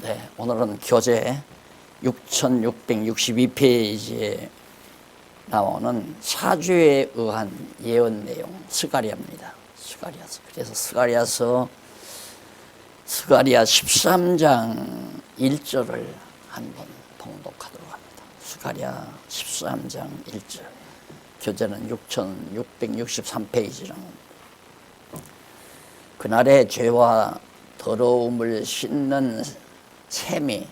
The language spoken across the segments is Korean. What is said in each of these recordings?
네, 오늘은 교재 6662페이지에 나오는 사주에 의한 예언 내용 스가랴입니다. 스가랴서. 그래서 스가랴서 13장 1절을 한번 봉독하도록 합니다. 스가랴 13장 1절. 교재는 6663페이지랑 그날의 죄와 더러움을 씻는 셈이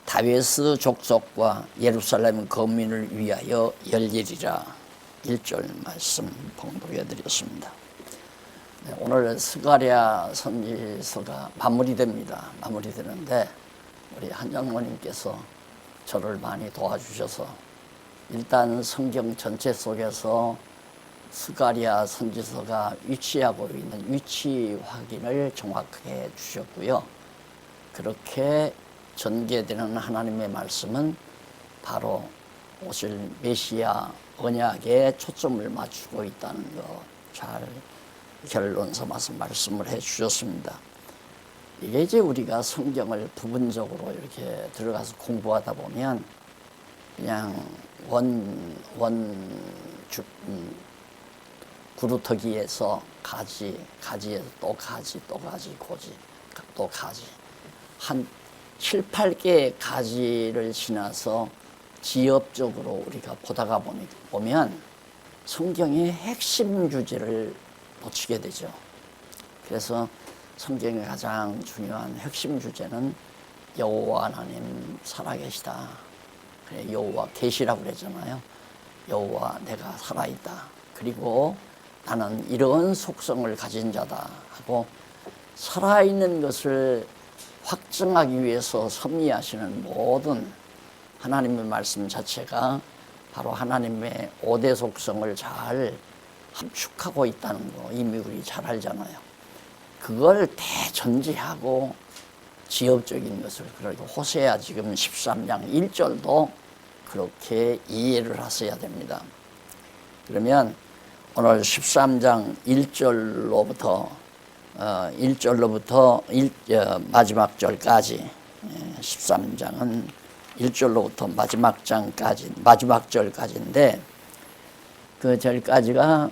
다윗의 족속과 예루살렘 거민을 위하여 열리리라. 1절 말씀 봉독해 드렸습니다. 네, 오늘 스가랴 선지서가 마무리됩니다. 마무리되는데 우리 한장모님께서 저를 많이 도와주셔서 일단 성경 전체 속에서 스가랴 선지서가 위치하고 있는 위치 확인을 정확하게 해 주셨고요. 그렇게 전개되는 하나님의 말씀은 바로 오실 메시아 언약에 초점을 맞추고 있다는 거 잘 결론 삼아서 말씀을 해 주셨습니다. 이게 이제 우리가 성경을 부분적으로 이렇게 들어가서 공부하다 보면 그냥 구루터기에서 가지에서 또 가지, 고지, 또 가지. 한 7, 8개의 가지를 지나서 지엽적으로 우리가 보다가 보면 성경의 핵심 주제를 놓치게 되죠. 그래서 성경의 가장 중요한 핵심 주제는 여호와 하나님 살아계시다. 그래, 여호와 계시라고 그랬잖아요. 여호와 내가 살아있다. 그리고 나는 이런 속성을 가진 자다 하고 살아있는 것을 확증하기 위해서 섭리하시는 모든 하나님의 말씀 자체가 바로 하나님의 5대 속성을 잘 함축하고 있다는 거 이미 우리 잘 알잖아요. 그걸 대전제하고 지엽적인 것을, 그리고 호세아 지금 13장 1절도 그렇게 이해를 하셔야 됩니다. 그러면 오늘 13장 1절로부터 마지막 절까지, 13장은 1절로부터 마지막 절까지인데, 그 절까지가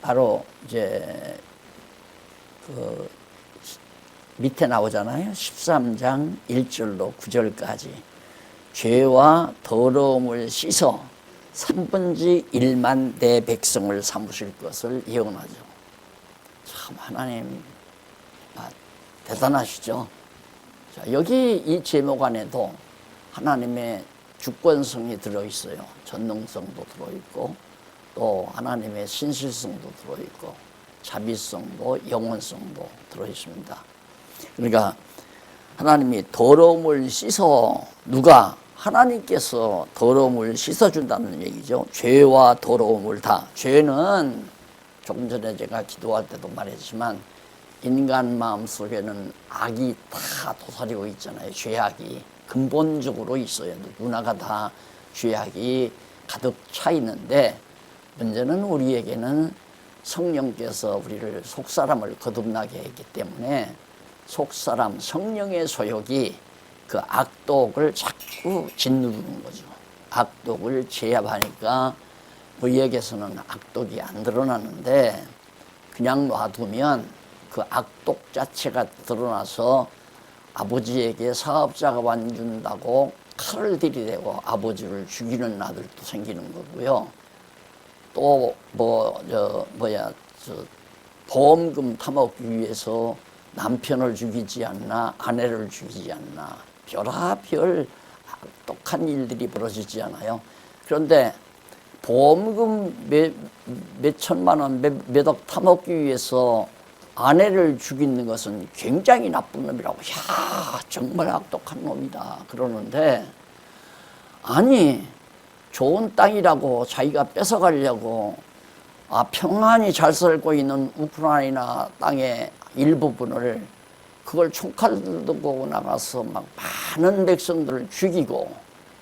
바로 이제 그 밑에 나오잖아요. 13장 1절로 9절까지 죄와 더러움을 씻어 3분의 1만 내 백성을 삼으실 것을 예언하죠. 참 하나님 대단하시죠. 자, 여기 이 제목 안에도 하나님의 주권성이 들어있어요. 전능성도 들어있고 또 하나님의 신실성도 들어있고 자비성도 영원성도 들어있습니다. 그러니까 하나님이 더러움을 씻어, 누가? 하나님께서 더러움을 씻어준다는 얘기죠. 죄와 더러움을 다. 죄는 조금 전에 제가 기도할 때도 말했지만 인간 마음 속에는 악이 다 도사리고 있잖아요. 죄악이 근본적으로 있어요. 누구나가 다 죄악이 가득 차 있는데, 문제는 우리에게는 성령께서 우리를 속사람을 거듭나게 했기 때문에 속사람 성령의 소욕이 그 악독을 자꾸 짓누르는 거죠. 악독을 제압하니까 우리에게서는 악독이 안 드러나는데, 그냥 놔두면 그 악독 자체가 드러나서 아버지에게 사업자가 완준다고 칼을 들이대고 아버지를 죽이는 아들도 생기는 거고요. 또 보험금 타먹기 위해서 남편을 죽이지 않나, 아내를 죽이지 않나, 별하별 악독한 일들이 벌어지지 않아요. 그런데 보험금 몇 천만 원, 몇 억 타먹기 위해서 아내를 죽이는 것은 굉장히 나쁜 놈이라고, 야 정말 악독한 놈이다 그러는데, 아니 좋은 땅이라고 자기가 뺏어가려고 평안히 잘 살고 있는 우크라이나 땅의 일부분을 그걸 총칼 들고 나가서 막 많은 백성들을 죽이고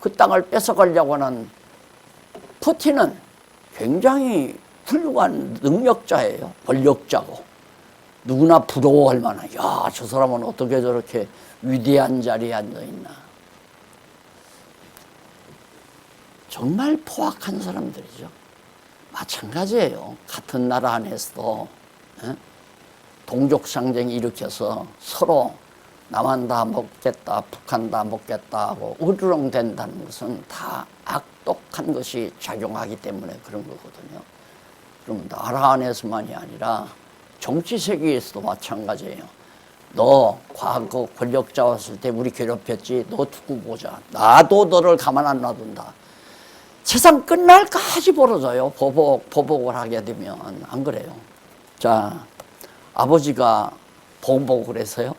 그 땅을 뺏어가려고 하는 푸틴은 굉장히 훌륭한 능력자예요. 권력자고. 누구나 부러워할 만한, 야, 저 사람은 어떻게 저렇게 위대한 자리에 앉아있나. 정말 포악한 사람들이죠. 마찬가지예요. 같은 나라 안에서도 동족 상쟁 일으켜서 서로 남한 다 먹겠다, 북한 다 먹겠다 하고 으르렁댄다는 것은 다 악독한 것이 작용하기 때문에 그런 거거든요. 그럼 나라 안에서만이 아니라 정치 세계에서도 마찬가지예요. 너 과거 권력자 왔을 때 우리 괴롭혔지? 너 두고 보자. 나도 너를 가만 안 놔둔다. 세상 끝날까지 벌어져요. 보복을 하게 되면. 안 그래요? 자, 아버지가 보복을 해서요.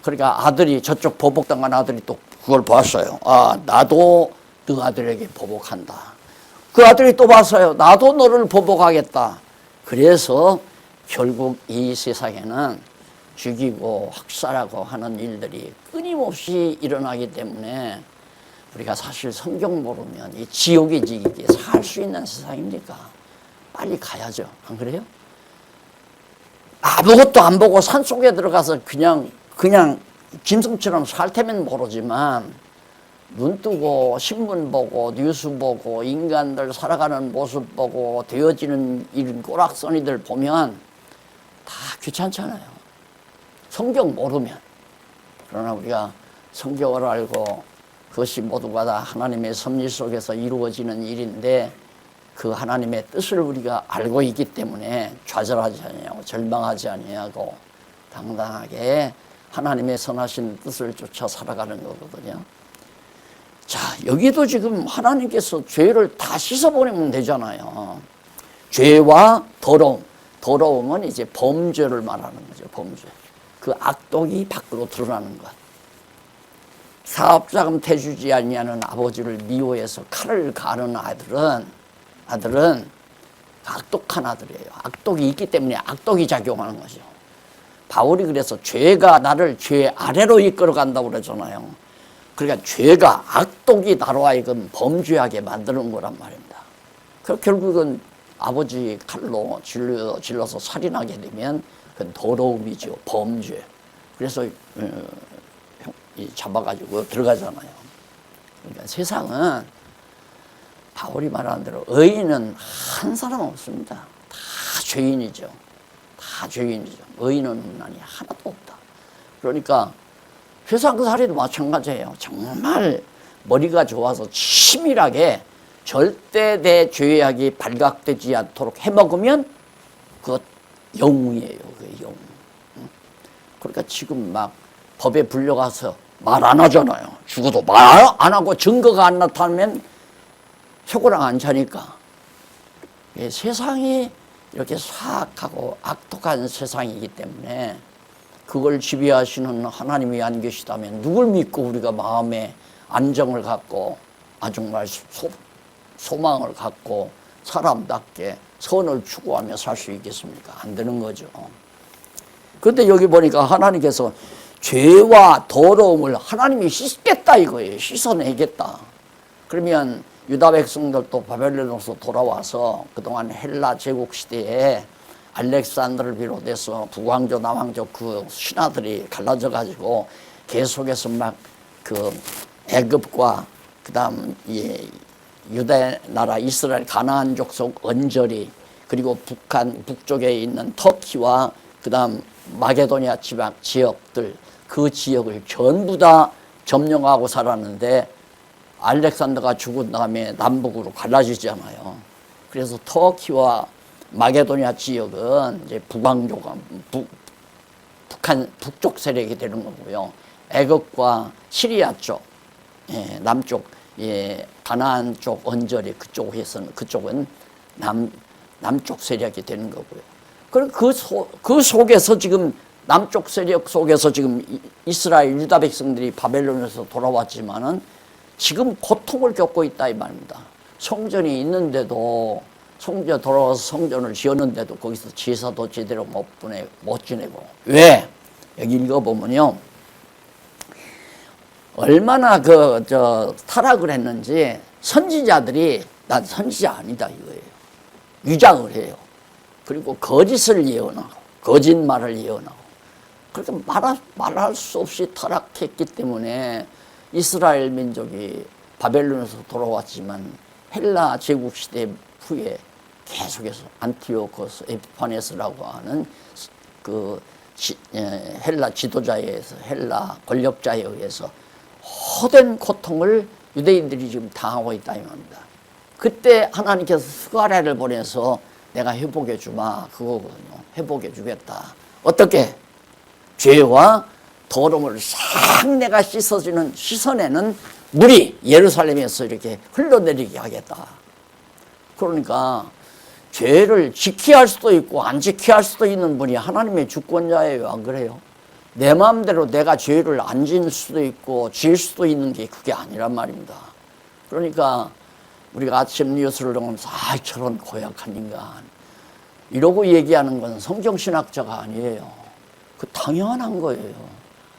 그러니까 아들이, 저쪽 보복당한 아들이 또 그걸 봤어요. 아, 나도 그 아들에게 보복한다. 그 아들이 또 봤어요. 나도 너를 보복하겠다. 그래서 결국 이 세상에는 죽이고 학살하고 하는 일들이 끊임없이 일어나기 때문에 우리가 사실 성경 모르면 이 지옥이지 이게 살 수 있는 세상입니까? 빨리 가야죠. 안 그래요? 아무것도 안 보고 산속에 들어가서 그냥 짐승처럼 살 테면 모르지만 눈 뜨고 신문 보고 뉴스 보고 인간들 살아가는 모습 보고 되어지는 이런 꼬락서니들 보면 다 귀찮잖아요. 성경 모르면. 그러나 우리가 성경을 알고 그것이 모두가 다 하나님의 섭리 속에서 이루어지는 일인데 그 하나님의 뜻을 우리가 알고 있기 때문에 좌절하지 아니하고 절망하지 아니하고 당당하게 하나님의 선하신 뜻을 쫓아 살아가는 거거든요. 자, 여기도 지금 하나님께서 죄를 다 씻어버리면 되잖아요. 죄와 더러움. 더러움은 이제 범죄를 말하는 거죠. 범죄. 그 악독이 밖으로 드러나는 것. 사업자금 대주지 아니하는 아버지를 미워해서 칼을 가는 아들은 악독한 아들이에요. 악독이 있기 때문에 악독이 작용하는 거죠. 바울이 그래서 죄가 나를 죄 아래로 이끌어간다고 그러잖아요. 그러니까 죄가 악독이 나로 하여금 범죄하게 만드는 거란 말입니다. 그 결국은 아버지 칼로 질러서 살인하게 되면 그건 더러움이죠. 범죄. 그래서 잡아가지고 들어가잖아요. 그러니까 세상은 바울이 말하는 대로 의인은 한 사람 없습니다. 다 죄인이죠. 다 죄인이죠. 의인은 없나니 하나도 없다. 그러니까 세상 살이도 마찬가지예요. 정말 머리가 좋아서 치밀하게 절대 내 죄악이 발각되지 않도록 해먹으면 그것 영웅이에요. 그 영웅. 그러니까 지금 막 법에 불려가서 말 안 하잖아요. 죽어도 말 안 하고 증거가 안 나타나면 쇠고랑 안 차니까. 세상이 이렇게 사악하고 악독한 세상이기 때문에 그걸 지배하시는 하나님이 안 계시다면 누굴 믿고 우리가 마음에 안정을 갖고 정말 소망을 갖고 사람답게 선을 추구하며 살 수 있겠습니까? 안 되는 거죠. 그런데 여기 보니까 하나님께서 죄와 더러움을 하나님이 씻겠다 이거예요. 씻어내겠다. 그러면 유다 백성들도 바벨론으로서 돌아와서 그동안 헬라 제국 시대에 알렉산더를 비롯해서 북왕조 남왕조 그 신하들이 갈라져 가지고 계속해서 막 그 애굽과 그다음 유대 나라 이스라엘 가나안 족속 언저리 그리고 북쪽에 있는 터키와 그다음 마게도니아 지역들 그 지역을 전부 다 점령하고 살았는데 알렉산더가 죽은 다음에 남북으로 갈라지잖아요. 그래서 터키와 마게도니아 지역은 이제 북왕조가 북한 북쪽 세력이 되는 거고요. 애굽과 시리아 쪽, 남쪽, 가나안 쪽 언저리 그쪽은 남쪽 세력이 되는 거고요. 그리고 그 속에서 지금 남쪽 세력 속에서 지금 이스라엘 유다 백성들이 바벨론에서 돌아왔지만은 지금 고통을 겪고 있다 이 말입니다. 성전이 있는데도 성전 돌아와서 성전을 지었는데도 거기서 제사도 제대로 못 지내고. 왜? 여기 읽어보면요. 얼마나 타락을 했는지 선지자들이 난 선지자 아니다 이거예요. 위장을 해요. 그리고 거짓을 예언하고 거짓말을 예언하고 그렇게 말할 수 없이 타락했기 때문에 이스라엘 민족이 바벨론에서 돌아왔지만 헬라 제국 시대 후에 계속해서 안티오코스 에피파네스라고 하는 헬라 지도자에 의해서 헬라 권력자에 의해서 호된 고통을 유대인들이 지금 당하고 있다 이 말입니다. 그때 하나님께서 스가랴를 보내서 내가 회복해 주마 그거거든요. 회복해 주겠다. 어떻게? 죄와 더러움을 싹 내가 씻어내는 물이 예루살렘에서 이렇게 흘러내리게 하겠다. 그러니까 죄를 지켜야 할 수도 있고 안 지켜야 할 수도 있는 분이 하나님의 주권자예요. 안 그래요? 내 마음대로 내가 죄를 안 지을 수도 있고 지을 수도 있는 게 그게 아니란 말입니다. 그러니까 우리가 아침 뉴스를 보면서 저런 고약한 인간 이러고 얘기하는 건 성경신학자가 아니에요. 그 당연한 거예요.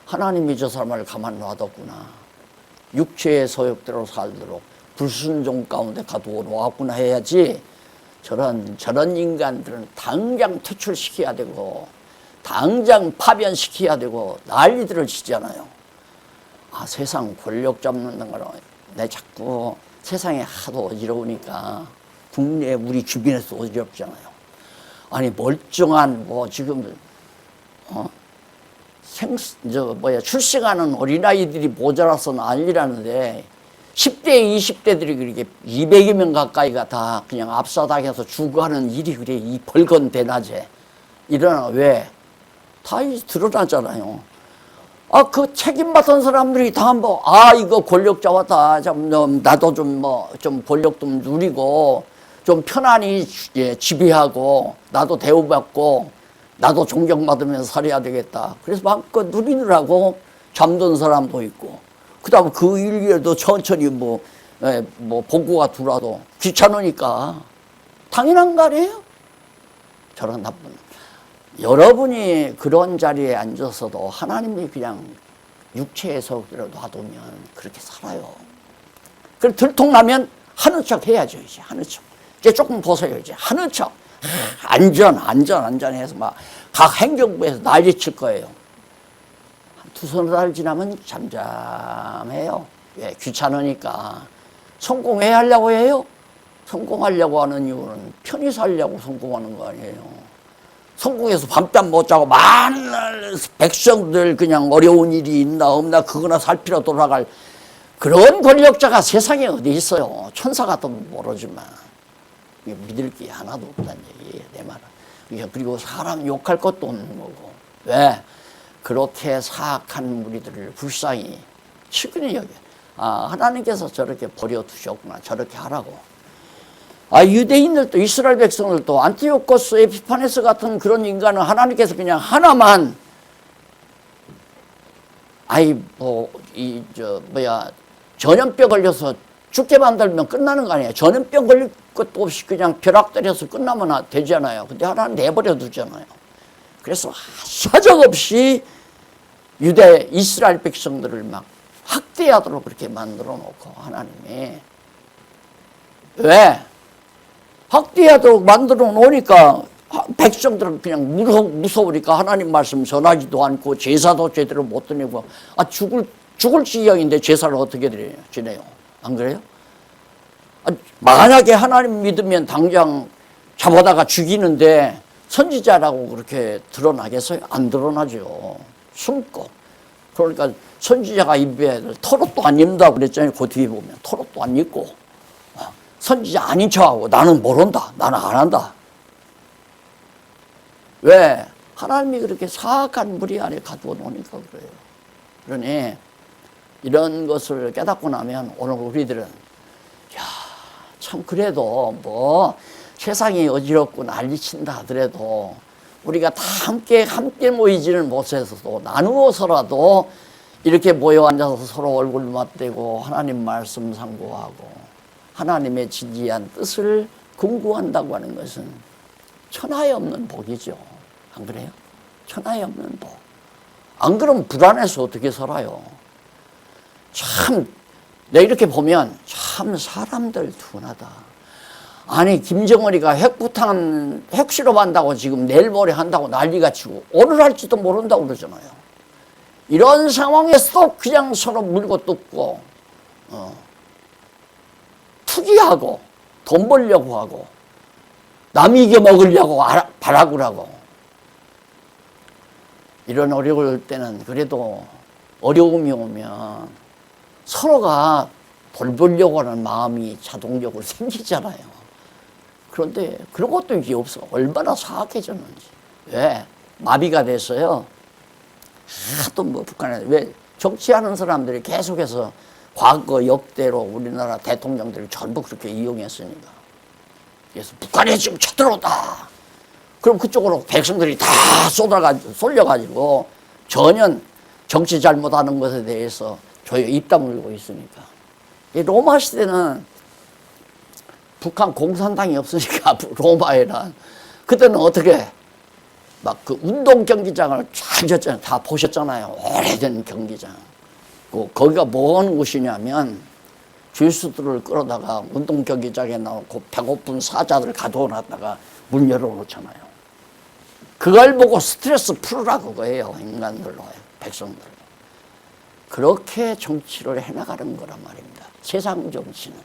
하나님이 저 사람을 가만 놔뒀구나. 육체의 소욕대로 살도록 불순종 가운데 가두어 놓았구나 해야지 저런 인간들은 당장 퇴출시켜야 되고 당장 파변시켜야 되고 난리들을 치잖아요. 세상 권력 잡는 거로 내 자꾸 세상에 하도 어지러우니까 국내 우리 주변에서 어지럽잖아요. 아니 멀쩡한 지금 출생하는 어린아이들이 모자라서 난리라는데 10대, 20대들이 그렇게 200여 명 가까이가 다 그냥 압사당해서 죽어가는 일이 그래 이 벌건 대낮에 일어나. 왜? 다 드러나잖아요. 그 책임받은 사람들이 다 이거 권력 잡았다. 나도 좀 권력 좀 누리고 좀 편안히 지배하고 나도 대우받고 나도 존경받으면서 살아야 되겠다. 그래서 마음껏 누리느라고 잠든 사람도 있고 그 다음 그 일에도 천천히 보고가 들어와도 귀찮으니까 당연한 거 아니에요? 저런 나쁜. 여러분이 그런 자리에 앉아서도 하나님이 그냥 육체에서 놔두면 그렇게 살아요. 그럼 들통나면 하는 척 해야죠. 이제 하는 척. 이제 조금 보세요. 이제 하는 척. 안전해서 각 행정부에서 난리칠 거예요. 두서너 달 지나면 잠잠해요. 왜? 귀찮으니까. 성공해야 하려고 해요? 성공하려고 하는 이유는 편히 살려고 성공하는 거 아니에요. 성공해서 밤잠 못 자고 만날 백성들 그냥 어려운 일이 있나 없나 그거나 살피러 돌아갈 그런 권력자가 세상에 어디 있어요. 천사 같으면 모르지만 믿을 게 하나도 없다는 얘기예요. 내 말은. 그리고 사람 욕할 것도 없는 거고. 왜? 그렇게 사악한 무리들을 불쌍히 측은히 여겨. 하나님께서 저렇게 버려두셨구나. 저렇게 하라고. 유대인들도 이스라엘 백성들도 안티오코스 에피파네스 같은 그런 인간은 하나님께서 그냥 하나만 전염병 걸려서 죽게 만들면 끝나는 거 아니에요. 전염병 걸릴 것도 없이 그냥 벼락 때려서 끝나면 되잖아요. 근데 하나는 내버려 두잖아요. 그래서 사정없이 이스라엘 백성들을 막 학대하도록 그렇게 만들어 놓고 하나님이 왜? 학대하도록 만들어 놓으니까 백성들은 그냥 무서우니까 하나님 말씀 전하지도 않고 제사도 제대로 못 드리고 죽을 지경인데 제사를 어떻게 지내요? 안 그래요? 만약에 하나님 믿으면 당장 잡아다가 죽이는데 선지자라고 그렇게 드러나겠어요? 안 드러나죠. 숨고. 그러니까 선지자가 입에 털옷도 안 입는다고 그랬잖아요. 그 뒤에 보면 털옷도 안 입고 선지자 아닌 척하고 나는 모른다. 나는 안 한다. 왜? 하나님이 그렇게 사악한 무리 안에 가두어 놓으니까 그래요. 그러니 이런 것을 깨닫고 나면 오늘 우리들은 참 그래도 세상이 어지럽고 난리친다 하더라도 우리가 다 함께 모이지는 못해서도 나누어서라도 이렇게 모여 앉아서 서로 얼굴 맞대고 하나님 말씀 상고하고 하나님의 진지한 뜻을 궁구한다고 하는 것은 천하에 없는 복이죠. 안 그래요? 천하에 없는 복. 안 그러면 불안해서 어떻게 살아요? 참 내가 이렇게 보면 참 사람들 둔하다. 아니 김정은이가 핵 실험한다고 지금 내일 모레 한다고 난리가 치고 오늘 할지도 모른다고 그러잖아요. 이런 상황에서 그냥 서로 물고 뜯고 투기하고 돈 벌려고 하고 남 이겨먹으려고 발악을 하고 이런 어려울 때는 그래도 어려움이 오면 서로가 돌보려고 하는 마음이 자동적으로 생기잖아요. 그런데 그런 것도 이제 없어. 얼마나 사악해졌는지. 왜? 마비가 됐어요. 하도 뭐 북한에 왜 정치하는 사람들이 계속해서 과거 역대로 우리나라 대통령들을 전부 그렇게 이용했으니까. 그래서 북한에 지금 쳐들어온다. 그럼 그쪽으로 백성들이 다 쏠려가지고 전혀 정치 잘못하는 것에 대해서 조용히 입 다물고 있으니까. 이 로마 시대는 북한 공산당이 없으니까 로마에는 그때는 어떻게 막 그 운동 경기장을 잘 졌잖아요. 다 보셨잖아요. 오래된 경기장. 거기가 뭔 곳이냐면 죄수들을 끌어다가 운동 경기장에 나오고 배고픈 사자들 가둬놨다가 문 열어놓잖아요. 그걸 보고 스트레스 풀으라 그거예요. 인간들로, 백성들로. 그렇게 정치를 해나가는 거란 말입니다. 세상 정치는.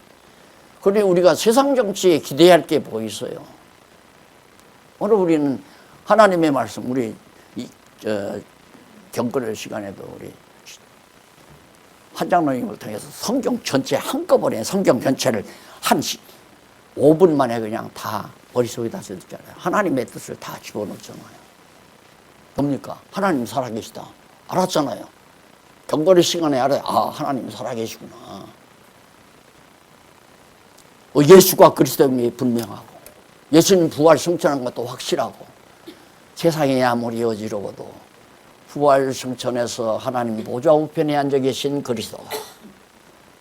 그런데 우리가 세상 정치에 기대할 게 뭐 있어요? 오늘 우리는 하나님의 말씀, 우리 경건의 시간에도 우리 한장로님을 통해서 성경 전체 한꺼번에 성경 전체를 한 5분 만에 그냥 다 머릿속에다 쓰잖아요. 하나님의 뜻을 다 집어넣잖아요. 뭡니까? 하나님 살아계시다. 알았잖아요. 경건의 시간에 알아요. 아, 하나님 살아계시구나. 예수가 그리스도임이 분명하고 예수님 부활 승천한 것도 확실하고 세상이 아무리 어지러워도 부활 승천에서 하나님 보좌 우편에 앉아 계신 그리스도가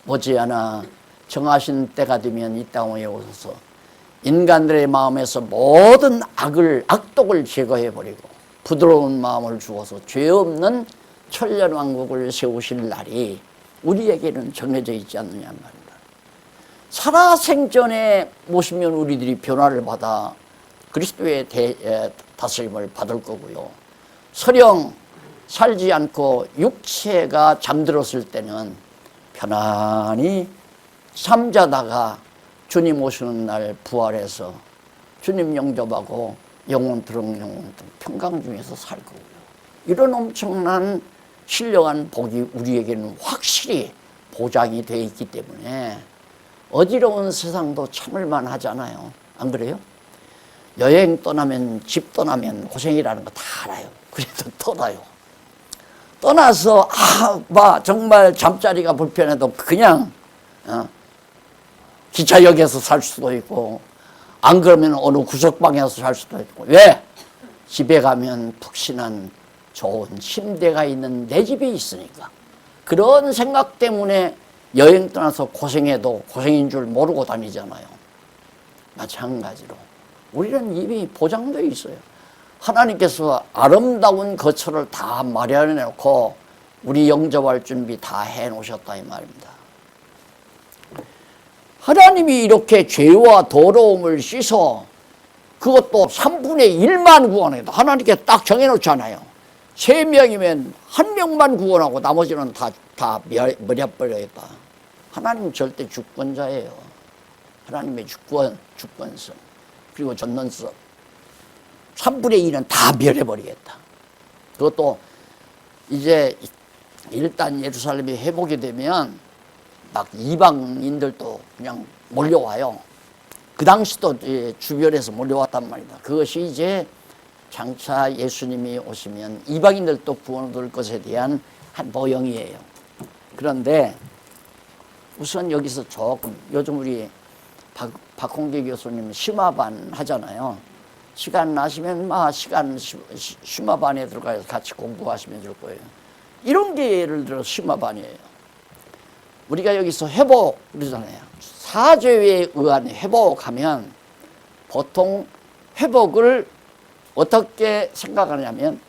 머지않아 정하신 때가 되면 이 땅에 오셔서 인간들의 마음에서 모든 악독을 제거해버리고 부드러운 마음을 주어서 죄 없는 천년왕국을 세우실 날이 우리에게는 정해져 있지 않느냐 말입니다. 살아생전에 모시면 우리들이 변화를 받아 그리스도의 다스림을 받을 거고요. 설령 살지 않고 육체가 잠들었을 때는 편안히 잠자다가 주님 오시는 날 부활해서 주님 영접하고 영원 평강 중에서 살 거고요. 이런 엄청난 신령한 복이 우리에게는 확실히 보장이 되어 있기 때문에 어지러운 세상도 참을만 하잖아요. 안 그래요? 여행 떠나면 집 떠나면 고생이라는 거 다 알아요. 그래도 떠나요. 떠나서 정말 잠자리가 불편해도 그냥 기차역에서 살 수도 있고 안 그러면 어느 구석방에서 살 수도 있고. 왜? 집에 가면 푹신한 좋은 침대가 있는 내 집이 있으니까. 그런 생각 때문에 여행 떠나서 고생해도 고생인 줄 모르고 다니잖아요. 마찬가지로 우리는 이미 보장되어 있어요. 하나님께서 아름다운 거처를 다 마련해 놓고 우리 영접할 준비 다 해 놓으셨다 이 말입니다. 하나님이 이렇게 죄와 더러움을 씻어 그것도 3분의 1만 구원해도 하나님께 딱 정해 놓잖아요. 3명이면 1명만 구원하고 나머지는 다 버려버려야겠다. 하나님 절대 주권자예요. 하나님의 주권성 그리고 전능성 3분의 1은 다 멸해버리겠다. 그것도 이제 일단 예루살렘이 회복이 되면 막 이방인들도 그냥 몰려와요. 그 당시도 주변에서 몰려왔단 말이다. 그것이 이제 장차 예수님이 오시면 이방인들도 구원 얻을 것에 대한 한 모형이에요. 그런데 우선 여기서 조금 요즘 우리 박홍기 교수님 심화반 하잖아요. 시간 나시면 심화반에 들어가서 같이 공부하시면 될 거예요. 이런 게 예를 들어 심화반이에요. 우리가 여기서 회복 그러잖아요. 사죄에 의한 회복하면 보통 회복을 어떻게 생각하냐면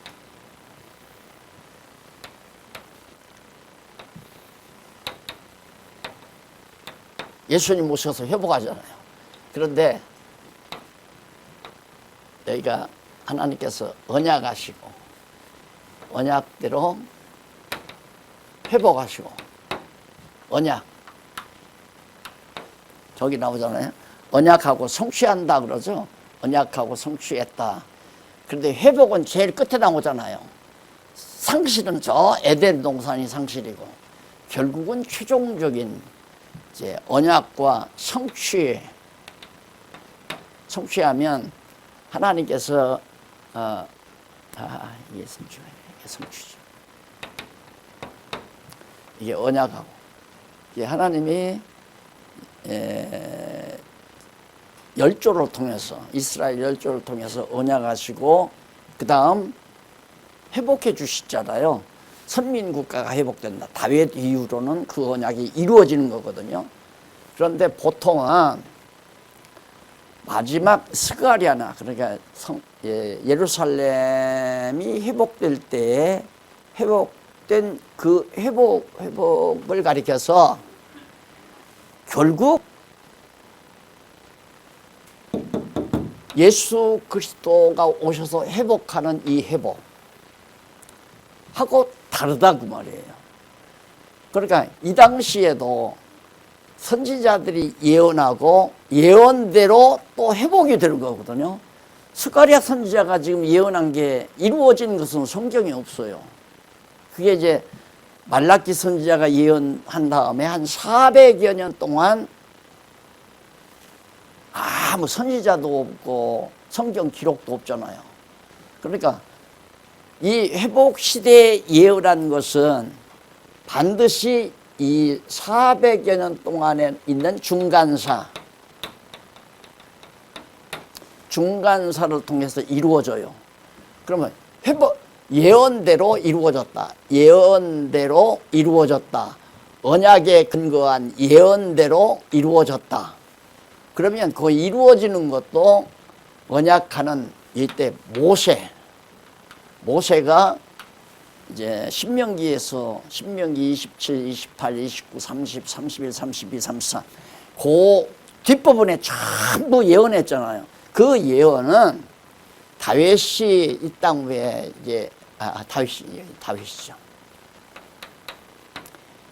예수님 오셔서 회복하잖아요. 그런데 여기가 하나님께서 언약하시고 언약대로 회복하시고 언약 저기 나오잖아요. 언약하고 성취한다 그러죠. 언약하고 성취했다. 그런데 회복은 제일 끝에 나오잖아요. 상실은 저 에덴 동산이 상실이고 결국은 최종적인 이제 언약과 성취하면 하나님께서 이게 성취죠. 이게 언약하고 이게 하나님이 열조를 통해서 이스라엘 열조를 통해서 언약하시고 그 다음 회복해 주시잖아요. 선민국가가 회복된다. 다윗 이후로는 그 언약이 이루어지는 거거든요. 그런데 보통은 마지막 스가랴나 그러니까 예루살렘이 회복될 때에 회복된 그 회복을 가리켜서 결국 예수 그리스도가 오셔서 회복하는 이 회복하고 다르다고 말이에요. 그러니까 이 당시에도 선지자들이 예언하고 예언대로 또 회복이 되는 거거든요. 스가랴 선지자가 지금 예언한 게 이루어진 것은 성경에 없어요. 그게 이제 말라기 선지자가 예언한 다음에 한 400여 년 동안 아무 선지자도 없고 성경 기록도 없잖아요. 그러니까 이 회복 시대에 예언한 것은 반드시 이 400여 년 동안에 있는 중간사를 통해서 이루어져요. 그러면 예언대로 이루어졌다. 예언대로 이루어졌다. 언약에 근거한 예언대로 이루어졌다. 그러면 그 이루어지는 것도 언약하는 이때 모세가 이제 신명기에서 신명기 27, 28, 29, 30, 31, 32, 33 그 뒷부분에 전부 예언했잖아요. 그 예언은 다윗이 이 땅 위에 이제 다윗이죠.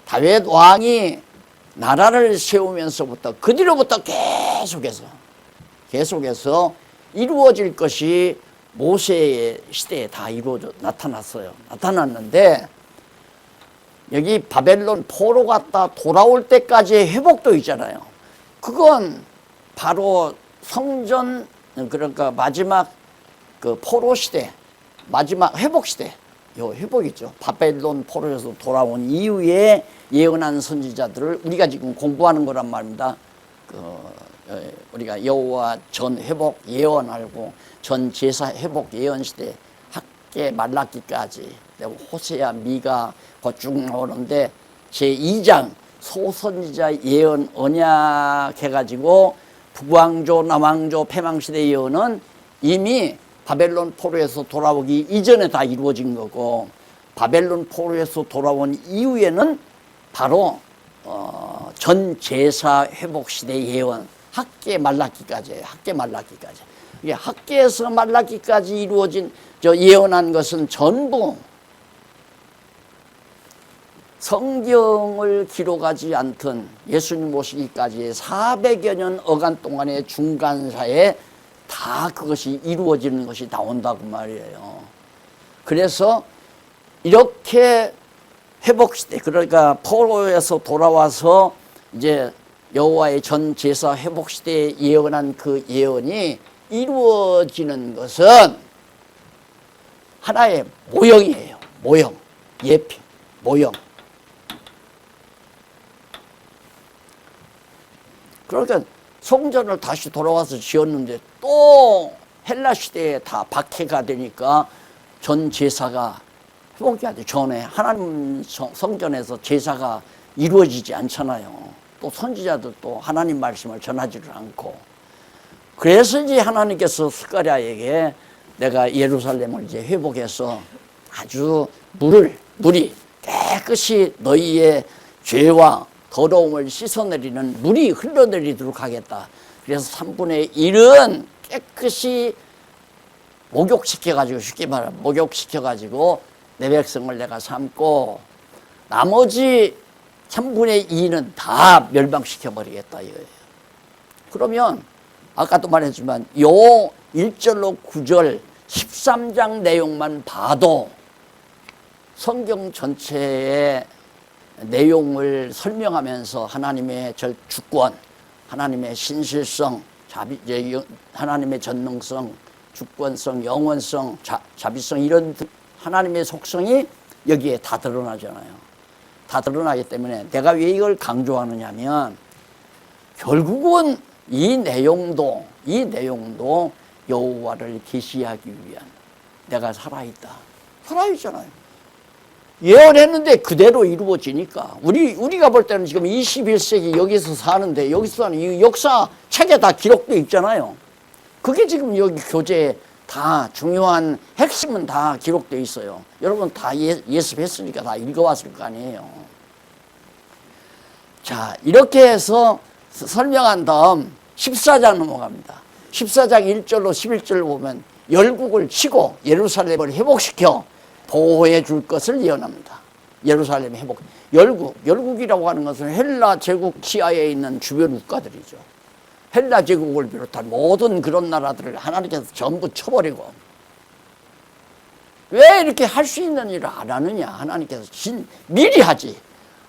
다윗 왕이 나라를 세우면서부터 그 뒤로부터 계속해서 이루어질 것이 모세의 시대에 다 나타났는데 여기 바벨론 포로 갔다 돌아올 때까지의 회복도 있잖아요. 그건 바로 성전 그러니까 마지막 그 포로 시대 마지막 회복 시대 요 회복이죠. 바벨론 포로에서 돌아온 이후에 예언한 선지자들을 우리가 지금 공부하는 거란 말입니다. 우리가 여호와 전 회복 예언하고 전 제사 회복 예언 시대 학계 말라기까지 호세아 미가 쭉 나오는데 제2장 소선지자 예언 언약 해가지고 북왕조 남왕조 패망시대 예언은 이미 바벨론 포로에서 돌아오기 이전에 다 이루어진 거고 바벨론 포로에서 돌아온 이후에는 바로 전 제사 회복 시대 예언 학계 말라기까지예요. 학계 말라기까지. 이게 학계에서 말라기까지 이루어진 예언한 것은 전부 성경을 기록하지 않던 예수님 오시기까지의 400여 년 어간 동안의 중간사에 다 그것이 이루어지는 것이 나온다고 말이에요. 그래서 이렇게 회복시대 그러니까 포로에서 돌아와서 이제 여호와의 전 제사 회복시대에 예언한 그 예언이 이루어지는 것은 하나의 모형이에요. 모형, 예표, 모형. 그러니까 성전을 다시 돌아와서 지었는데 또 헬라 시대에 다 박해가 되니까 전 제사가 회복이 안 돼. 전에 하나님 성전에서 제사가 이루어지지 않잖아요. 또 선지자들도 하나님 말씀을 전하지를 않고. 그래서 이제 하나님께서 스가랴에게 내가 예루살렘을 이제 회복해서 아주 물이 깨끗이 너희의 죄와 더러움을 씻어내리는 물이 흘러내리도록 하겠다. 그래서 3분의 1은 깨끗이 목욕시켜가지고, 쉽게 말하면 목욕시켜가지고 내 백성을 내가 삼고 나머지 3분의 2는 다 멸망시켜버리겠다 이거예요. 그러면 아까도 말했지만 요 1절로 9절 13장 내용만 봐도 성경 전체의 내용을 설명하면서 하나님의 주권, 하나님의 신실성, 하나님의 전능성, 주권성, 영원성, 자비성 이런 하나님의 속성이 여기에 다 드러나잖아요. 다 드러나기 때문에 내가 왜 이걸 강조하느냐 하면 결국은 이 내용도 여호와를 계시하기 위한 내가 살아있다. 살아있잖아요. 예언했는데 그대로 이루어지니까 우리가 볼 때는 지금 21세기 여기서 사는데 여기서 사는 이 역사 책에 다 기록되어 있잖아요. 그게 지금 여기 교재에 다 중요한 핵심은 다 기록되어 있어요. 여러분 다 예습했으니까 다 읽어왔을 거 아니에요. 자, 이렇게 해서 설명한 다음 14장 넘어갑니다. 14장 1절로 11절 보면 열국을 치고 예루살렘을 회복시켜 보호해 줄 것을 예언합니다. 예루살렘 회복. 열국이라고 하는 것은 헬라 제국 지하에 있는 주변 국가들이죠. 헬라 제국을 비롯한 모든 그런 나라들을 하나님께서 전부 쳐버리고 왜 이렇게 할 수 있는 일을 안 하느냐. 하나님께서 미리 하지.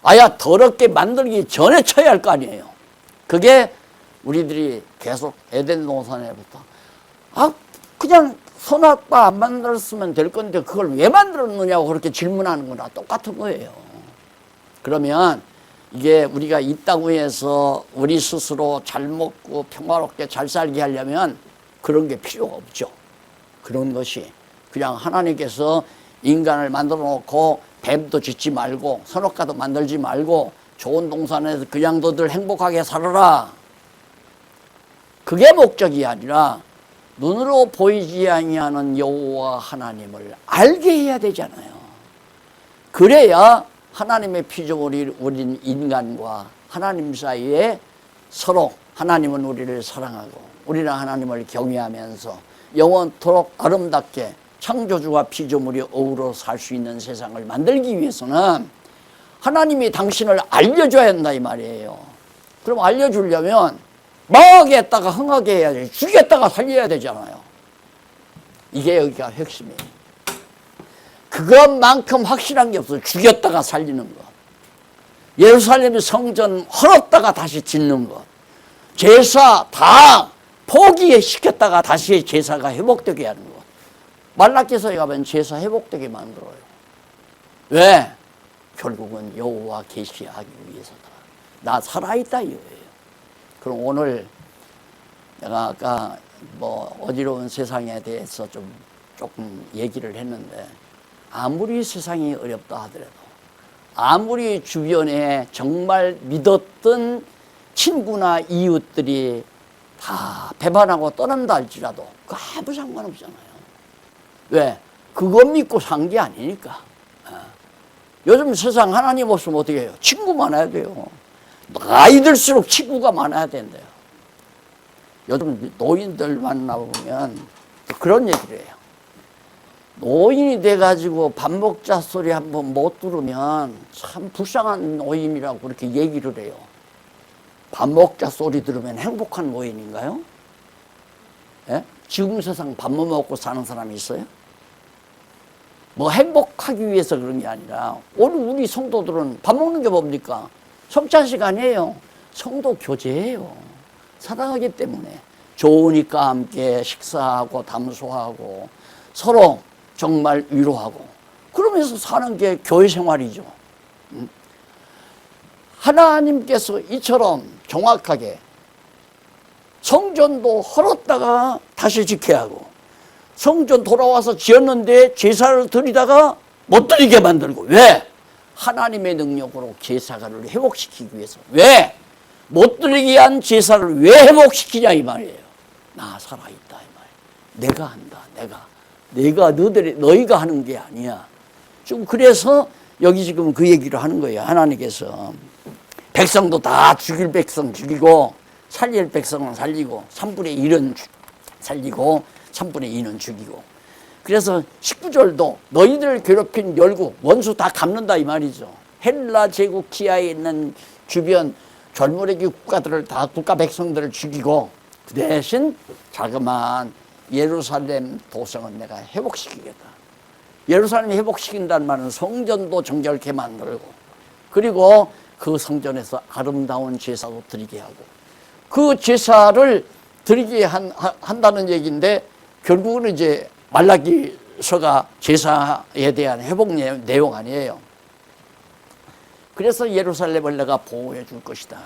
아야 더럽게 만들기 전에 쳐야 할 거 아니에요. 그게 우리들이 계속 에덴 동산에부터 그냥 선악과 안 만들었으면 될 건데 그걸 왜 만들었느냐고 그렇게 질문하는 거나 똑같은 거예요. 그러면 이게 우리가 이 땅에서 우리 스스로 잘 먹고 평화롭게 잘 살게 하려면 그런 게 필요가 없죠. 그런 것이 그냥 하나님께서 인간을 만들어 놓고 뱀도 짓지 말고 선악과도 만들지 말고 좋은 동산에서 그냥 너들 행복하게 살아라. 그게 목적이 아니라 눈으로 보이지 아니하는 여호와 하나님을 알게 해야 되잖아요. 그래야 하나님의 피조물이 우린 인간과 하나님 사이에 서로 하나님은 우리를 사랑하고 우리는 하나님을 경외하면서 영원토록 아름답게 창조주와 피조물이 어우러 살 수 있는 세상을 만들기 위해서는 하나님이 당신을 알려줘야 한다 이 말이에요. 그럼 알려주려면 망하게 했다가 흥하게 해야지. 죽였다가 살려야 되잖아요. 이게 여기가 핵심이에요. 그것만큼 확실한 게 없어요. 죽였다가 살리는 것. 예루살렘의 성전 헐었다가 다시 짓는 것. 제사 다 포기시켰다가 다시 제사가 회복되게 하는 것. 말라기서에 가면 제사 회복되게 만들어요. 왜? 결국은 여호와 계시하기 위해서다. 나 살아있다 이거예요. 그럼 오늘 내가 아까 어지러운 세상에 대해서 조금 얘기를 했는데 아무리 세상이 어렵다 하더라도 아무리 주변에 정말 믿었던 친구나 이웃들이 다 배반하고 떠난다 할지라도 그 아무 상관없잖아요. 왜? 그거 믿고 산 게 아니니까. 요즘 세상 하나님 없으면 어떻게 해요? 친구 많아야 돼요. 나이 들수록 친구가 많아야 된대요. 요즘 노인들 만나보면 그런 얘기를 해요. 노인이 돼가지고 밥 먹자 소리 한번 못 들으면 참 불쌍한 노인이라고 그렇게 얘기를 해요. 밥 먹자 소리 들으면 행복한 노인인가요? 예? 지금 세상 밥 못 먹고 사는 사람이 있어요? 뭐 행복하기 위해서 그런 게 아니라 오늘 우리 성도들은 밥 먹는 게 뭡니까? 성찬식 아니에요. 성도 교제예요. 사랑하기 때문에 좋으니까 함께 식사하고 담소하고 서로 정말 위로하고 그러면서 사는 게 교회 생활이죠. 하나님께서 이처럼 정확하게 성전도 헐었다가 다시 지켜야 하고 성전 돌아와서 지었는데 제사를 드리다가 못 드리게 만들고 왜? 하나님의 능력으로 제사를 회복시키기 위해서. 왜? 못 드리게 한 제사를 왜 회복시키냐 이 말이에요. 나 살아있다 이 말이에요. 내가 한다. 내가 너희가 하는 게 아니야. 좀 그래서 여기 지금 그 얘기를 하는 거예요. 하나님께서 백성도 다 죽일 백성 죽이고 살릴 백성은 살리고 3분의 1은 살리고 3분의 2는 죽이고. 그래서 19절도 너희들을 괴롭힌 열국 원수 다 갚는다 이 말이죠. 헬라 제국 지하에 있는 주변 절무래기 국가들을 다 국가 백성들을 죽이고 그 대신 자그마한 예루살렘 도성은 내가 회복시키겠다. 예루살렘 회복시킨다는 말은 성전도 정결케 만들고 그리고 그 성전에서 아름다운 제사도 드리게 하고 그 제사를 드리게 한다는 얘기인데 결국은 이제 말라기서가 제사에 대한 회복 내용 아니에요. 그래서 예루살렘을 내가 보호해 줄 것이다.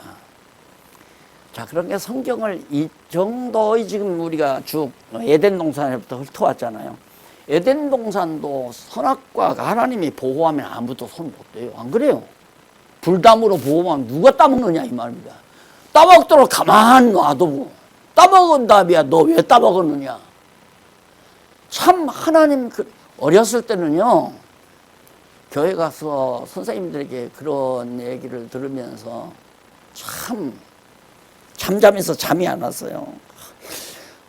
자, 그러니까 성경을 이 정도의 지금 우리가 쭉 에덴 동산에부터 훑어왔잖아요. 에덴 동산도 선악과가 하나님이 보호하면 아무도 손 못 대요. 안 그래요? 불담으로 보호하면 누가 따먹느냐 이 말입니다. 따먹도록 가만 놔두고 따먹은 다음이야 너 왜 따먹었느냐. 참 하나님 어렸을 때는요. 교회 가서 선생님들에게 그런 얘기를 들으면서 참 잠잠해서 잠이 안 왔어요.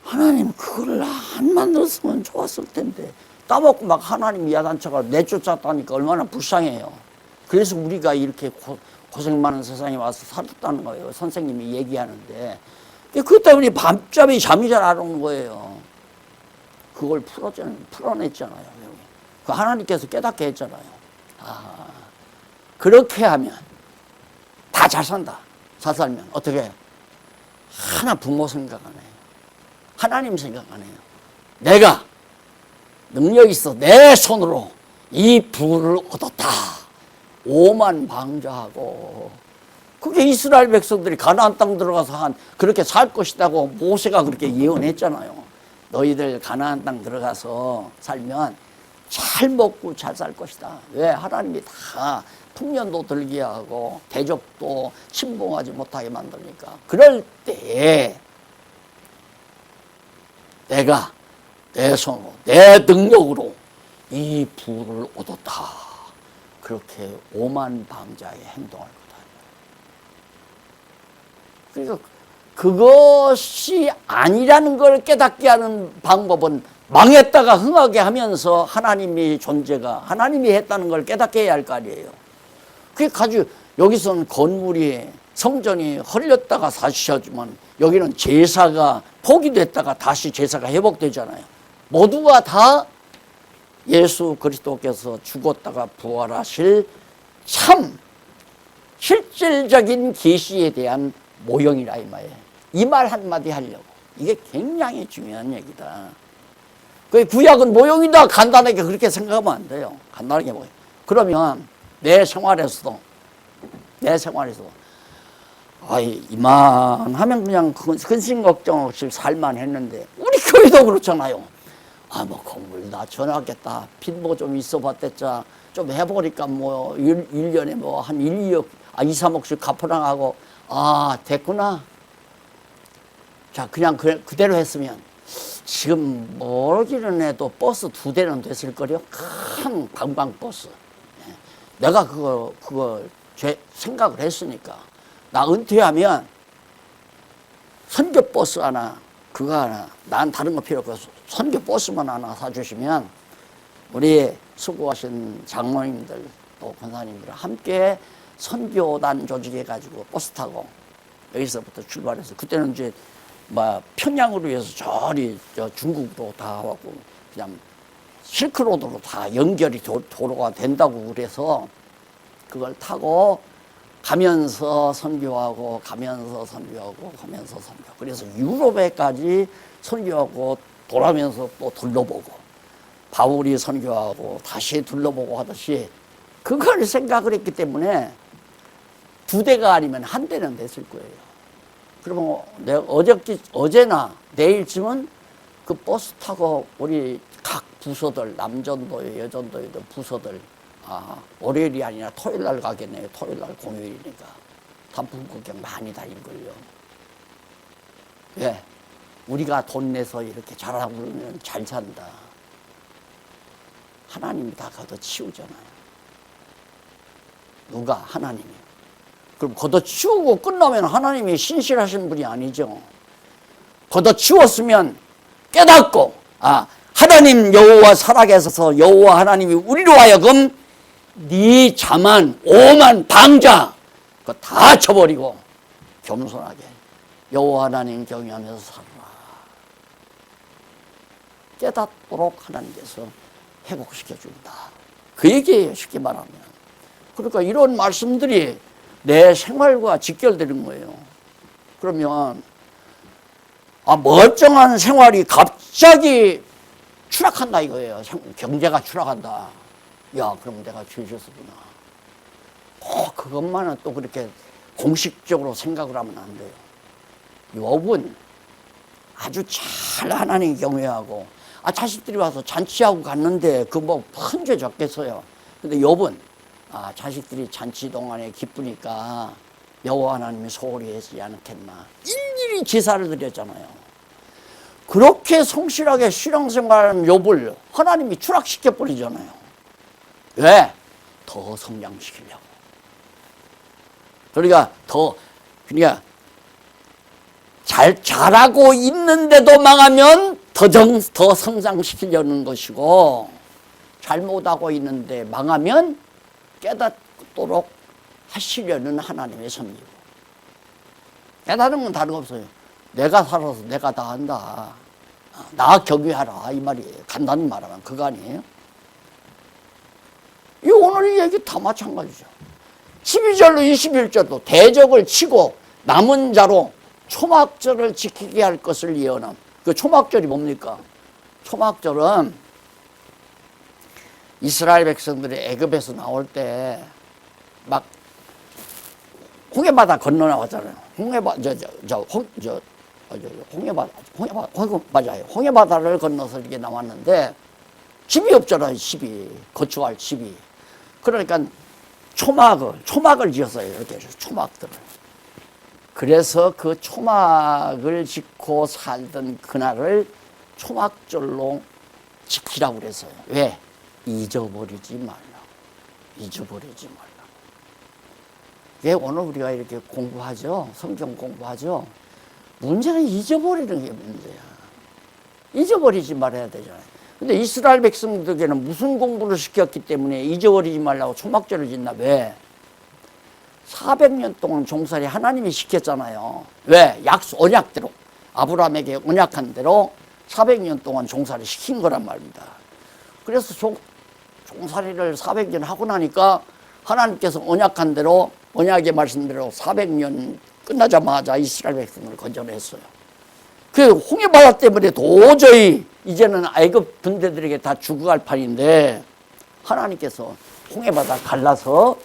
하나님 그걸 안 만들었으면 좋았을 텐데 따먹고 막 하나님 야단쳐가 내쫓았다니까 얼마나 불쌍해요. 그래서 우리가 이렇게 고생 많은 세상에 와서 살았다는 거예요. 선생님이 얘기하는데 그 때문에 밤잠이 잠이 잘 안 오는 거예요. 그걸 풀어냈잖아요. 그 하나님께서 깨닫게 했잖아요. 아, 그렇게 하면 다 잘 산다. 잘 살면 어떻게 하나 부모 생각 안 해요. 하나님 생각 안 해요. 내가 능력 있어 내 손으로 이 부를 얻었다. 오만 방자하고 그게 이스라엘 백성들이 가나안 땅 들어가서 그렇게 살 것이라고 모세가 그렇게 예언했잖아요. 너희들 가나안 땅 들어가서 살면 잘 먹고 잘 살 것이다. 왜? 하나님이 다 풍년도 들게 하고 대적도 침공하지 못하게 만드니까. 그럴 때에 내가 내 손으로 내 능력으로 이 부를 얻었다. 그렇게 오만방자의 행동할 거다. 그러니까 그것이 아니라는 걸 깨닫게 하는 방법은 망했다가 흥하게 하면서 하나님의 존재가 하나님이 했다는 걸 깨닫게 해야 할 거 아니에요. 그게 가지고 여기서는 건물이 성전이 헐렸다가 다시 하지만 여기는 제사가 포기됐다가 다시 제사가 회복되잖아요. 모두가 다 예수 그리스도께서 죽었다가 부활하실 참 실질적인 계시에 대한 모형이라 이 말이에요. 이 말 한마디 하려고. 이게 굉장히 중요한 얘기다. 그 구약은 모형이다. 간단하게 그렇게 생각하면 안 돼요. 간단하게 모형. 그러면 내 생활에서도 이만하면 그냥 근심 걱정 없이 살만 했는데 우리 교회도 그렇잖아요. 뭐 건물 낮춰놨겠다. 빚 좀 있어 봤댔자 좀 해보니까 뭐 1년에 뭐 한 2, 3억씩 갚아나가고 됐구나. 자, 그냥 그대로 했으면 지금 멀기는 해도 버스 2대는 됐을 거요. 큰 관광버스. 내가 그걸 생각을 했으니까. 나 은퇴하면 선교버스 하나, 그거 하나, 난 다른 거 필요 없고 선교버스만 하나 사주시면 우리 수고하신 장로님들 또 권사님들 함께 선교단 조직해가지고 버스 타고 여기서부터 출발해서 그때는 이제 평양으로 해서 저리 중국으로 다 하고 그냥 실크로드로 다 연결이 도로가 된다고 그래서 그걸 타고 가면서 선교하고 그래서 유럽에까지 선교하고 돌아면서 또 둘러보고 바울이 선교하고 다시 둘러보고 하듯이 그걸 생각을 했기 때문에 2대가 아니면 1대는 됐을 거예요. 그러면 내가 어제나 내일쯤은 그 버스 타고 우리 각 부서들 남전도에 여전도에 부서들 월요일이 아니라 토요일 날 가겠네요. 토요일 날 공휴일이니까 단풍 구경 많이 다닐걸요. 왜? 우리가 돈 내서 이렇게 잘하고 그러면 잘 산다. 하나님이 다 걷어치우잖아요. 누가? 하나님이. 그럼 걷어치우고 끝나면 하나님이 신실하신 분이 아니죠. 걷어치웠으면 깨닫고 하나님 여호와 살아계셔서 여호와 하나님이 우리로 하여금 네 자만 오만 방자 그거 다 쳐버리고 겸손하게 여호와 하나님 경외하면서 살아라. 깨닫도록 하나님께서 회복시켜준다. 그 얘기예요, 쉽게 말하면. 그러니까 이런 말씀들이 내 생활과 직결되는 거예요. 그러면 멀쩡한 생활이 갑자기 추락한다 이거예요. 경제가 추락한다. 야, 그럼 내가 죄졌구나. 그것만은 또 그렇게 공식적으로 생각을 하면 안 돼요. 욥은 아주 잘 하나님 경외하고 자식들이 와서 잔치하고 갔는데 그 뭐 큰 죄 졌겠어요. 근데 욥은 자식들이 잔치 동안에 기쁘니까 여호와 하나님이 소홀히 하지 않겠나 일일이 제사를 드렸잖아요. 그렇게 성실하게 신앙생활하는 욥을 하나님이 추락시켜 버리잖아요. 왜? 더 성장시키려고. 그러니까 잘하고 있는데도 망하면 더 성장시키려는 것이고, 잘못하고 있는데 망하면 깨닫도록 하시려는 하나님의 섭리고. 깨닫는 건 다른 거 없어요. 내가 살아서 내가 다 한다. 나 경외하라 이 말이에요. 간단히 말하면 그거 아니에요? 이 오늘 얘기 다 마찬가지죠. 12절로 21절도 대적을 치고 남은 자로 초막절을 지키게 할 것을 예언함. 그 초막절이 뭡니까? 초막절은 이스라엘 백성들이 애굽에서 나올 때 막 홍해바다 건너 나왔잖아요. 홍해바다를 건너서 이렇게 나왔는데 집이 없잖아요. 집이 거주할 집이. 그러니까 초막을 지었어요. 이렇게 초막들을. 그래서 그 초막을 짓고 살던 그날을 초막절로 지키라고 그랬어요. 왜? 잊어버리지 말라고. 잊어버리지 말라고. 왜 오늘 우리가 이렇게 공부하죠? 성경 공부하죠? 문제는 잊어버리는 게 문제야. 잊어버리지 말아야 되잖아요. 근데 이스라엘 백성들에게는 무슨 공부를 시켰기 때문에 잊어버리지 말라고 초막절을 짓나? 왜? 400년 동안 종살이 하나님이 시켰잖아요. 왜? 언약대로. 아브라함에게 언약한 대로 400년 동안 종살이 시킨 거란 말입니다. 그래서 종살이를 400년 하고 나니까 하나님께서 언약한 대로, 언약의 말씀대로 400년 끝나자마자 이스라엘 백성을 건져냈어요. 그 홍해바다 때문에 도저히 이제는 애굽 군대들에게 다 죽어갈 판인데 하나님께서 홍해바다 갈라서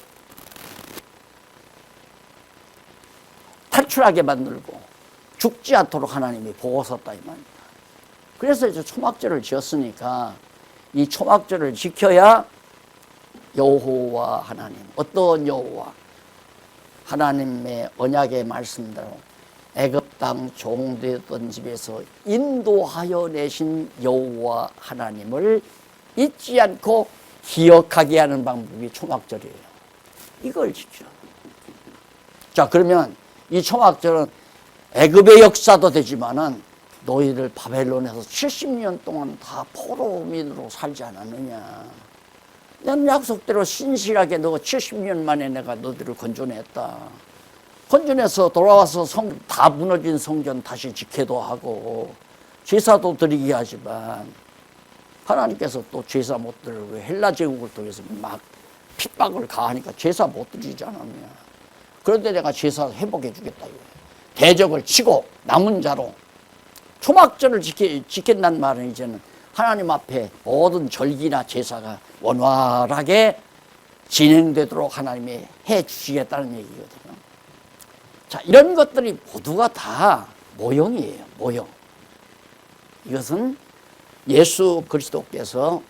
탈출하게 만들고 죽지 않도록 하나님이 보호섰다 이 말입니다. 그래서 이제 초막절을 지었으니까 이 초막절을 지켜야 여호와 하나님, 어떤 여호와? 하나님의 언약의 말씀대로 애굽 땅 종되던 집에서 인도하여 내신 여호와 하나님을 잊지 않고 기억하게 하는 방법이 초막절이에요. 이걸 지키라. 자, 그러면 이 초막절은 애굽의 역사도 되지만은 너희를 바벨론에서 70년 동안 다 포로민으로 살지 않았느냐. 난 약속대로 신실하게 너 70년 만에 내가 너희를 건져냈다. 건져내서 돌아와서 다 무너진 성전 다시 지켜도 하고 제사도 드리게 하지만 하나님께서 또 제사 못 드리고 헬라 제국을 통해서 막 핍박을 가하니까 제사 못 드리지 않았냐. 그런데 내가 제사 회복해 주겠다. 대적을 치고 남은 자로 초막절을 지킨다는 말은 이제는 하나님 앞에 모든 절기나 제사가 원활하게 진행되도록 하나님이 해 주시겠다는 얘기거든요. 자, 이런 것들이 모두가 다 모형이에요. 모형. 이것은 예수 그리스도께서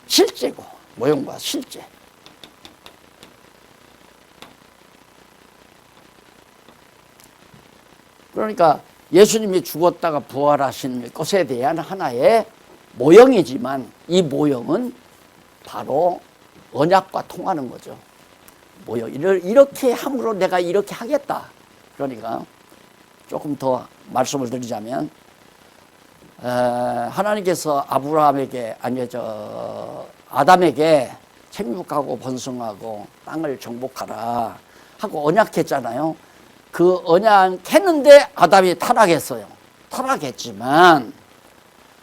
실제고 모형과 실제. 그러니까 예수님이 죽었다가 부활하신 것에 대한 하나의 모형이지만 이 모형은 바로 언약과 통하는 거죠. 뭐요? 이렇게 함으로 내가 이렇게 하겠다. 그러니까 조금 더 말씀을 드리자면 하나님께서 아브라함에게 아담에게 생육하고 번성하고 땅을 정복하라 하고 언약했잖아요. 그 언약했는데 아담이 타락했어요. 타락했지만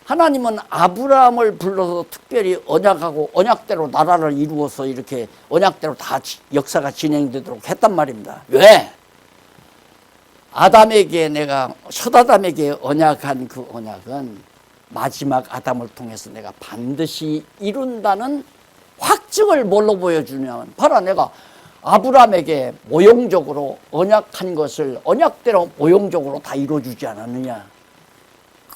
하나님은 아브라함을 불러서 특별히 언약하고 언약대로 나라를 이루어서 이렇게 언약대로 다 역사가 진행되도록 했단 말입니다. 왜? 아담에게 내가 첫 아담에게 언약한 그 언약은 마지막 아담을 통해서 내가 반드시 이룬다는 확증을 뭘로 보여주냐면 바로 내가 아브라함에게 모형적으로 언약한 것을 언약대로 모형적으로 다 이루어주지 않았느냐.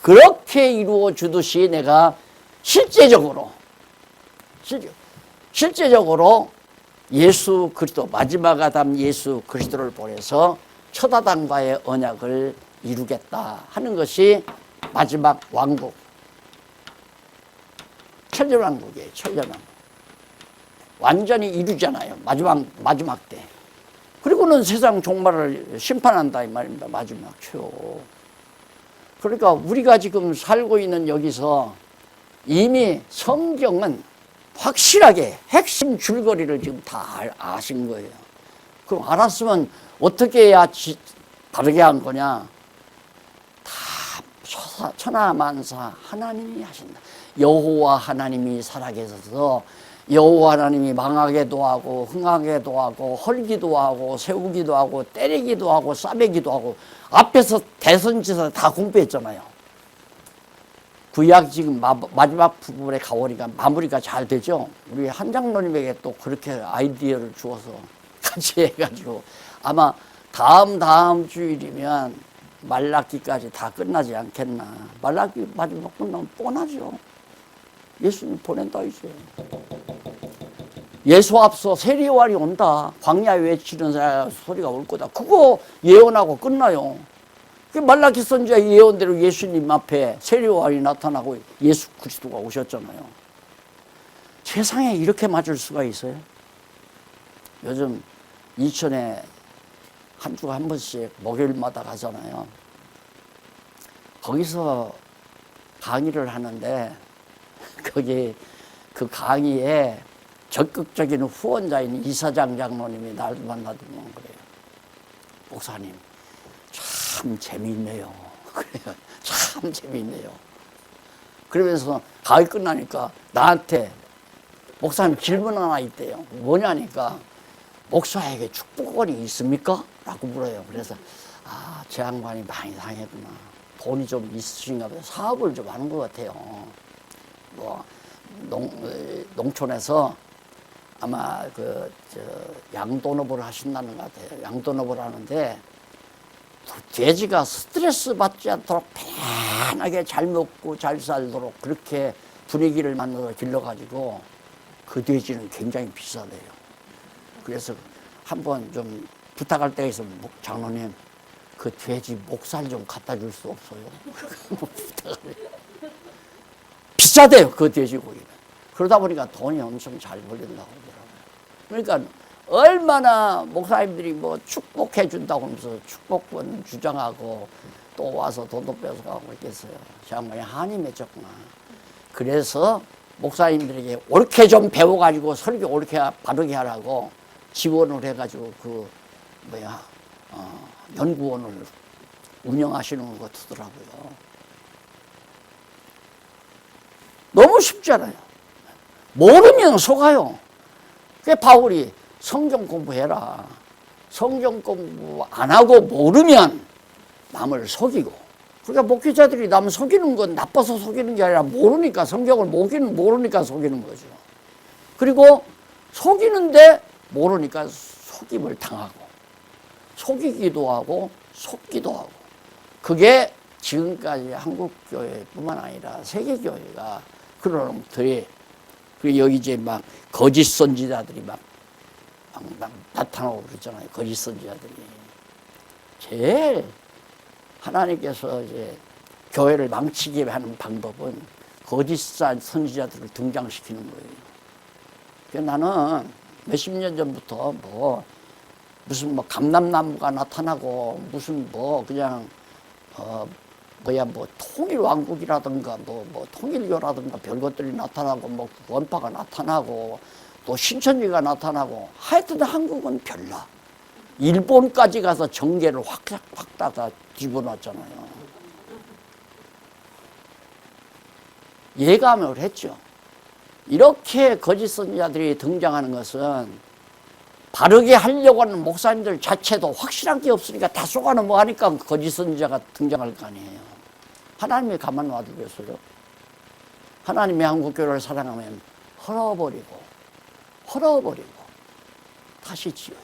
그렇게 이루어 주듯이 내가 실제적으로 예수 그리스도 마지막 아담 예수 그리스도를 보내서 첫 아담과의 언약을 이루겠다 하는 것이 마지막 왕국 천년왕국이에요. 천년왕국 완전히 이루잖아요. 마지막 때. 그리고는 세상 종말을 심판한다 이 말입니다. 마지막 최후. 그러니까 우리가 지금 살고 있는 여기서 이미 성경은 확실하게 핵심 줄거리를 지금 다 아신 거예요. 그럼 알았으면 어떻게 해야 다르게 한 거냐? 다 천하만사 하나님이 하신다. 여호와 하나님이 살아계셔서 여호와 하나님이 망하게도 하고 흥하게도 하고 헐기도 하고 세우기도 하고 때리기도 하고 싸매기도 하고 앞에서 대선지서 다 공부했잖아요. 구약 지금 마지막 부분의 마무리가 잘 되죠. 우리 한장로님에게 또 그렇게 아이디어를 주어서 같이 해가지고 아마 다음 주일이면 말라기까지 다 끝나지 않겠나. 말라기 마지막 끝나면 뻔하죠. 예수님 보낸다 이제. 예수 앞서 세리요한이 온다. 광야에 외치는 소리가 올 거다. 그거 예언하고 끝나요. 말라기 선지자의 예언대로 예수님 앞에 세리요한이 나타나고 예수 그리스도가 오셨잖아요. 세상에 이렇게 맞을 수가 있어요? 요즘 이천에 한 주에 한 번씩 목요일마다 가잖아요. 거기서 강의를 하는데 거기 그 강의에 적극적인 후원자인 이사장 장로님이 날 만나더니 그래요. 목사님 참 재미있네요. 그래요. 참 재미있네요. 그러면서 강의 끝나니까 나한테 목사님 질문 하나 있대요. 뭐냐니까 목사에게 축복권이 있습니까? 라고 물어요. 그래서 제 양반이 많이 당했구나. 돈이 좀 있으신가 봐요. 사업을 좀 하는 것 같아요. 뭐 농촌에서 아마 양돈업을 하신다는 것 같아요. 양돈업을 하는데 돼지가 스트레스 받지 않도록 편안하게 잘 먹고 잘 살도록 그렇게 분위기를 만들어 길러가지고 그 돼지는 굉장히 비싸대요. 그래서 한번 좀 부탁할 때가 있으면 장로님 그 돼지 목살 좀 갖다 줄 수 없어요? 부탁을 해요. 비싸대요 그 돼지고기는. 그러다 보니까 돈이 엄청 잘 벌린다고 하더라고요. 그러니까 얼마나 목사님들이 뭐 축복해 준다고 하면서 축복권 주장하고 또 와서 돈도 뺏어가고 있겠어요. 제 양반이 한이 맺혔구나. 그래서 목사님들에게 옳게 좀 배워가지고 설교 옳게 바르게 하라고 지원을 해가지고 연구원을 운영하시는 것 같더라고요. 너무 쉽잖아요. 모르면 속아요. 그게 바울이 성경 공부해라. 성경 공부 안 하고 모르면 남을 속이고. 그러니까 목회자들이 남 속이는 건 나빠서 속이는 게 아니라 모르니까 성경을 모르니까 속이는 거죠. 그리고 속이는데 모르니까 속임을 당하고 속이기도 하고 속기도 하고 그게 지금까지 한국교회뿐만 아니라 세계교회가 그런 놈들이 그리고 여기 이제 막 거짓 선지자들이 막 나타나고 그러잖아요. 거짓 선지자들이. 제일 하나님께서 이제 교회를 망치게 하는 방법은 거짓 선지자들을 등장시키는 거예요. 그래서 나는 몇십 년 전부터 무슨 감람나무가 나타나고 무슨 그냥 통일왕국이라든가 통일교라든가 별것들이 나타나고 원파가 나타나고 또 신천지가 나타나고 하여튼 한국은 별나. 일본까지 가서 정계를 확 닫아 집어넣었잖아요. 예감을 했죠. 이렇게 거짓 선지자들이 등장하는 것은 바르게 하려고 하는 목사님들 자체도 확실한 게 없으니까 다 속아 넘어가니까 거짓 선지자가 등장할 거 아니에요. 하나님이 가만 놔두겠어요? 하나님의 한국교회를 사랑하면 헐어버리고 다시 지어야죠.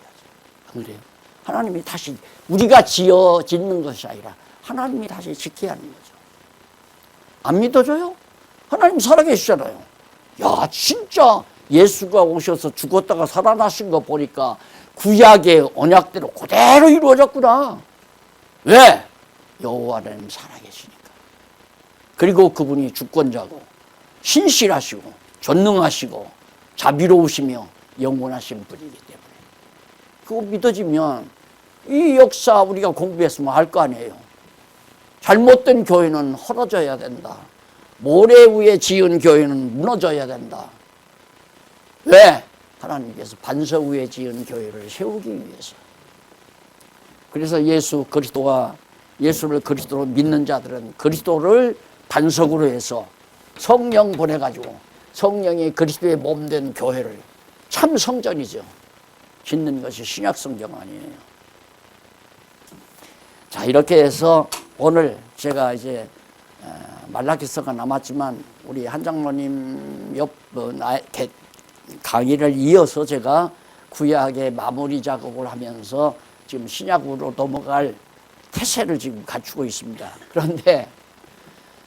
안 그래요? 하나님이 다시 우리가 짓는 것이 아니라 하나님이 다시 지켜야 하는 거죠. 안 믿어져요? 하나님 살아계시잖아요. 야, 진짜 예수가 오셔서 죽었다가 살아나신 거 보니까 구약의 언약대로 그대로 이루어졌구나. 왜? 여호와 하나님 살아계시니까. 그리고 그분이 주권자고 신실하시고 전능하시고 자비로우시며 영원하신 분이기 때문에 그거 믿어지면 이 역사 우리가 공부했으면 알 거 아니에요. 잘못된 교회는 헐어져야 된다. 모래 위에 지은 교회는 무너져야 된다. 왜? 하나님께서 반석 위에 지은 교회를 세우기 위해서. 그래서 예수를 그리스도로 믿는 자들은 그리스도를 반석으로 해서 성령 보내가지고 성령이 그리스도의 몸된 교회를 참 성전이죠. 짓는 것이 신약 성경 아니에요. 자, 이렇게 해서 오늘 제가 이제 말라기서가 남았지만 우리 한 장로님 강의를 이어서 제가 구약의 마무리 작업을 하면서 지금 신약으로 넘어갈 태세를 지금 갖추고 있습니다. 그런데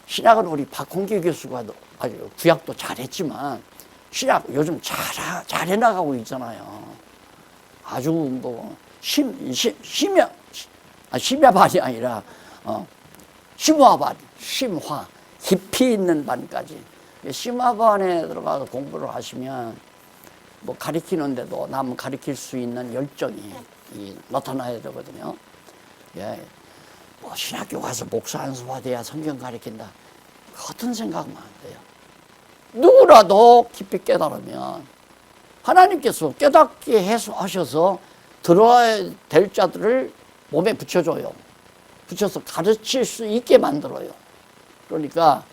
신약은 우리 박홍기 교수가 아주 구약도 잘했지만 신약 요즘 잘해 나가고 있잖아요. 아주 심야반이 아니라 심화 깊이 있는 반까지. 심화반에 들어가서 공부를 하시면 가리키는데도 남 가리킬 수 있는 열정이 나타나야 되거든요. 예. 신학교 가서 목사 안 수화돼야 성경 가리킨다. 같은 생각만 안 돼요. 누구라도 깊이 깨달으면 하나님께서 깨닫게 하셔서 들어야 될 자들을 몸에 붙여줘요. 붙여서 가르칠 수 있게 만들어요. 그러니까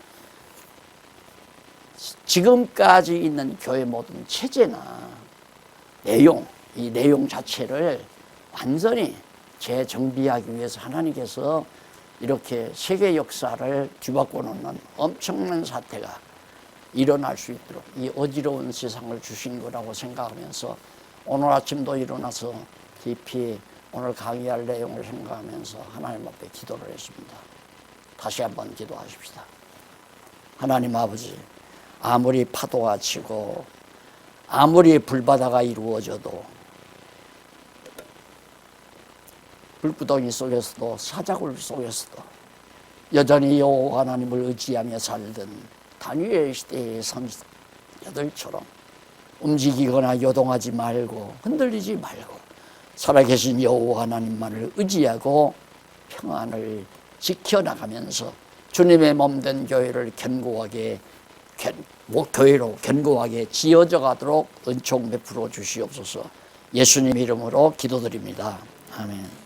지금까지 있는 교회 모든 체제나 이 내용 자체를 완전히 재정비하기 위해서 하나님께서 이렇게 세계 역사를 뒤바꿔 놓는 엄청난 사태가 일어날 수 있도록 이 어지러운 세상을 주신 거라고 생각하면서 오늘 아침도 일어나서 깊이 오늘 강의할 내용을 생각하면서 하나님 앞에 기도를 했습니다. 다시 한번 기도하십시다. 하나님 아버지, 아무리 파도가 치고 아무리 불바다가 이루어져도 불구덩이 속에서도 사자굴 속에서도 여전히 여호와 하나님을 의지하며 살던 다니엘 시대의 선지자들처럼 움직이거나 요동하지 말고 흔들리지 말고 살아계신 여호와 하나님만을 의지하고 평안을 지켜나가면서 주님의 몸된 교회를 교회로 견고하게 지어져 가도록 은총 베풀어 주시옵소서. 예수님 이름으로 기도드립니다. 아멘.